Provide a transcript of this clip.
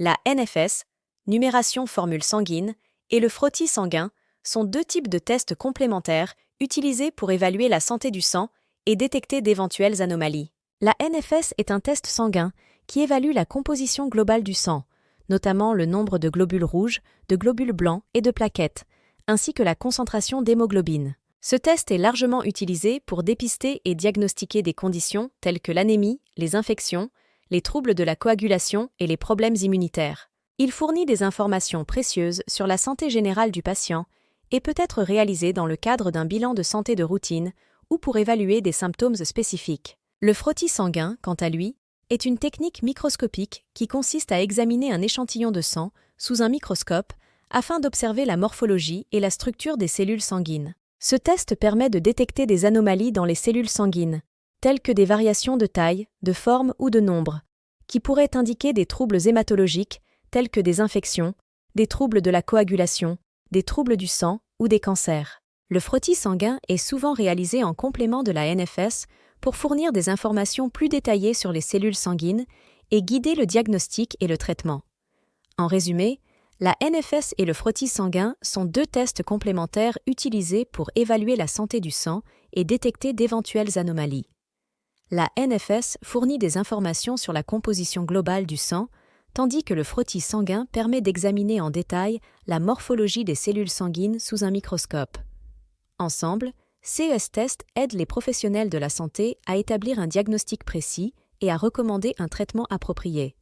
La NFS, numération formule sanguine, et le frottis sanguin sont deux types de tests complémentaires utilisés pour évaluer la santé du sang et détecter d'éventuelles anomalies. La NFS est un test sanguin qui évalue la composition globale du sang, notamment le nombre de globules rouges, de globules blancs et de plaquettes, ainsi que la concentration d'hémoglobine. Ce test est largement utilisé pour dépister et diagnostiquer des conditions telles que l'anémie, les infections, les troubles de la coagulation et les problèmes immunitaires. Il fournit des informations précieuses sur la santé générale du patient et peut être réalisé dans le cadre d'un bilan de santé de routine ou pour évaluer des symptômes spécifiques. Le frottis sanguin, quant à lui, est une technique microscopique qui consiste à examiner un échantillon de sang sous un microscope afin d'observer la morphologie et la structure des cellules sanguines. Ce test permet de détecter des anomalies dans les cellules sanguines, telles que des variations de taille, de forme ou de nombre, qui pourraient indiquer des troubles hématologiques tels que des infections, des troubles de la coagulation, des troubles du sang ou des cancers. Le frottis sanguin est souvent réalisé en complément de la NFS pour fournir des informations plus détaillées sur les cellules sanguines et guider le diagnostic et le traitement. En résumé, la NFS et le frottis sanguin sont deux tests complémentaires utilisés pour évaluer la santé du sang et détecter d'éventuelles anomalies. La NFS fournit des informations sur la composition globale du sang, tandis que le frottis sanguin permet d'examiner en détail la morphologie des cellules sanguines sous un microscope. Ensemble, ces tests aident les professionnels de la santé à établir un diagnostic précis et à recommander un traitement approprié.